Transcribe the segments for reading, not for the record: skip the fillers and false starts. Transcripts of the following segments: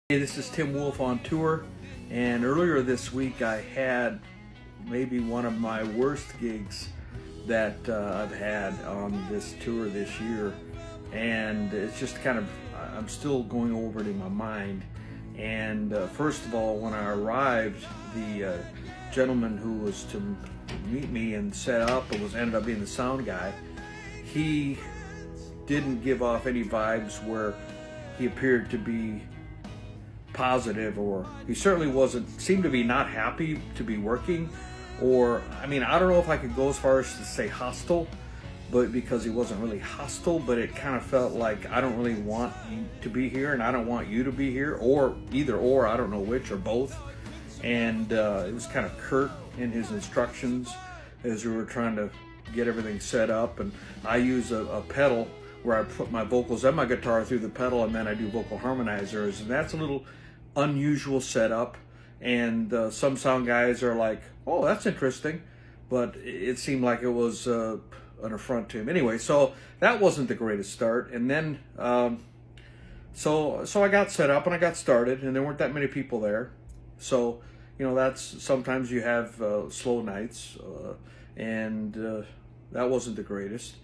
Hey, this is Tim Wolf on tour, and earlier this week I had maybe one of my worst gigs that I've had on this tour this year, and it's just kind of, I'm still going over it in my mind. And first of all, when I arrived, the gentleman who was to meet me and set up and ended up being the sound guy, he didn't give off any vibes where he appeared to be positive, or he certainly seemed to be not happy to be working, or I don't know if I could go as far as to say hostile, but because he wasn't really hostile, but it kind of felt like, I don't really want you to be here and I don't want you to be here, or either or, I don't know which, or both. And it was kind of curt in his instructions as we were trying to get everything set up. And I use a pedal where I put my vocals and my guitar through the pedal, and then I do vocal harmonizers, and that's a little unusual setup. And some sound guys are like, oh, that's interesting, but it seemed like it was an affront to him. Anyway, so that wasn't the greatest start. And then so I got set up and I got started, and there weren't that many people there. So that's, sometimes you have slow nights, and that wasn't the greatest.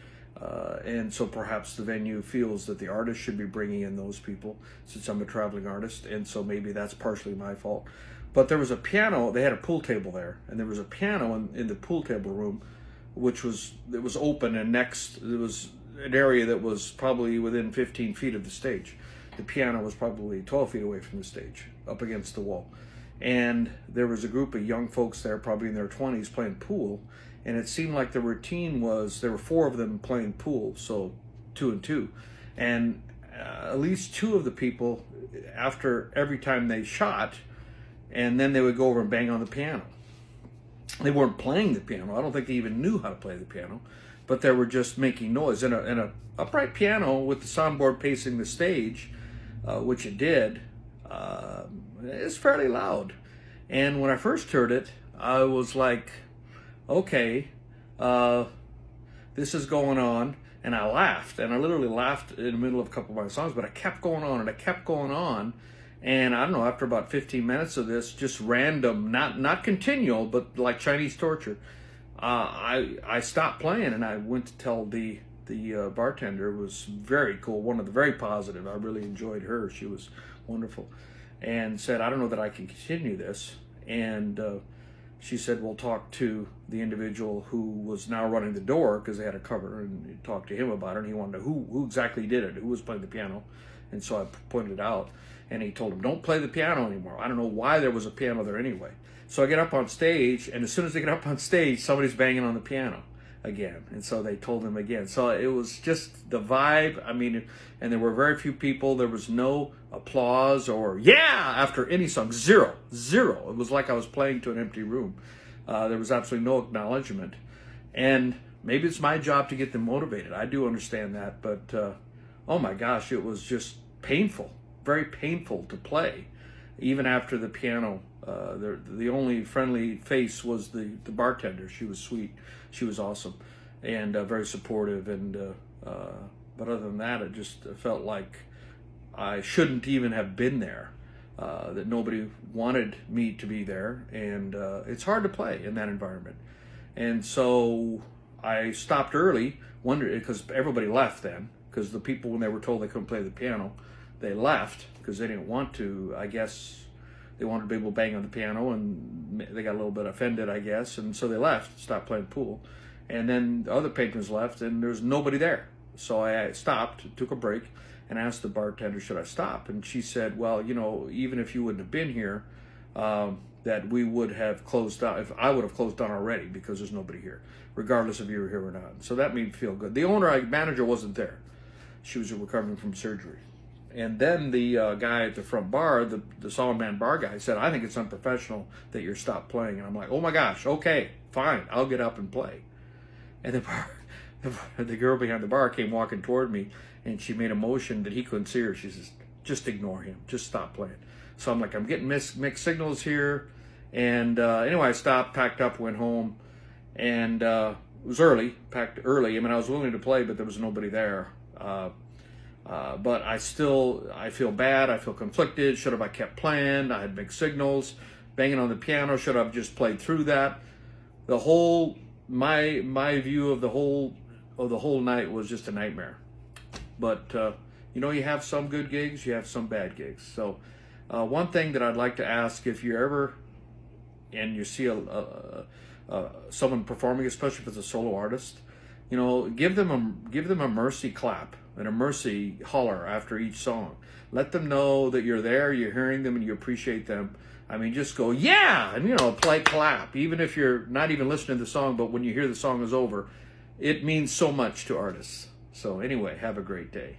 And so perhaps the venue feels that the artist should be bringing in those people, since I'm a traveling artist, and so maybe that's partially my fault. But there was a piano, they had a pool table there, and there was a piano in the pool table room, it was open, and next there was an area that was probably within 15 feet of the stage. The piano was probably 12 feet away from the stage, up against the wall. And there was a group of young folks there, probably in their 20s, playing pool. And it seemed like the routine was, there were 4 of them playing pool, so 2 and 2. And at least 2 of the people, after every time they shot, and then they would go over and bang on the piano. They weren't playing the piano. I don't think they even knew how to play the piano, but they were just making noise. And a upright piano with the soundboard facing the stage, which it did, is fairly loud. And when I first heard it, I was like, okay, this is going on. And I laughed, and I literally laughed in the middle of a couple of my songs, but I kept going on and I kept going on. And I don't know, after about 15 minutes of this, just random, not continual, but like Chinese torture, I stopped playing, and I went to tell the bartender. It was very cool, one of the very positive. I really enjoyed her. She was wonderful. And said, I don't know that I can continue this. And she said, well, talk to the individual who was now running the door, because they had a cover, and talk to him about it. And he wanted to know who exactly did it, who was playing the piano. And so I pointed it out, and he told him, don't play the piano anymore. I don't know why there was a piano there anyway. So I get up on stage, and as soon as I get up on stage, somebody's banging on the piano again. And so they told him again. So it was just the vibe. And there were very few people. There was no applause or yeah after any song. Zero. It was like I was playing to an empty room. There was absolutely no acknowledgement. And maybe it's my job to get them motivated. I do understand that. But oh my gosh, it was just painful. Very painful to play. Even after the piano, the only friendly face was the bartender. She was sweet. She was awesome and very supportive. And but other than that, it just felt like I shouldn't even have been there. That nobody wanted me to be there, and it's hard to play in that environment. And so I stopped early, wondering, because everybody left then, because the people, when they were told they couldn't play the piano, they left because they didn't want to. I guess they wanted to be able to bang on the piano, and they got a little bit offended, I guess, and so they left, stopped playing pool. And then the other patrons left, and there's nobody there. So I stopped, took a break, and asked the bartender, should I stop? And she said, well, even if you wouldn't have been here, that we would have closed down. If I would have closed down already, because there's nobody here, regardless if you were here or not. So that made me feel good. The manager wasn't there. She was recovering from surgery. And then the guy at the front bar, the solid man bar guy, said, I think it's unprofessional that you're stopped playing. And I'm like, oh my gosh, okay, fine, I'll get up and play. And the girl behind the bar came walking toward me, and she made a motion that he couldn't see her. She says, just ignore him, just stop playing. So I'm like, I'm getting mixed signals here. And anyway, I stopped, packed up, went home, and it was early, packed early. I was willing to play, but there was nobody there. But I feel bad. I feel conflicted. Should have I kept playing? I had mixed signals, banging on the piano. Should I have just played through that? The whole my view of the whole night was just a nightmare. But you have some good gigs, you have some bad gigs. So one thing that I'd like to ask, if you're ever and you see someone performing, especially if it's a solo artist, give them a mercy clap and a mercy holler after each song. Let them know that you're there, you're hearing them, and you appreciate them. I mean, just go, yeah, and play clap, even if you're not even listening to the song, but when you hear the song is over, it means so much to artists. So anyway, have a great day.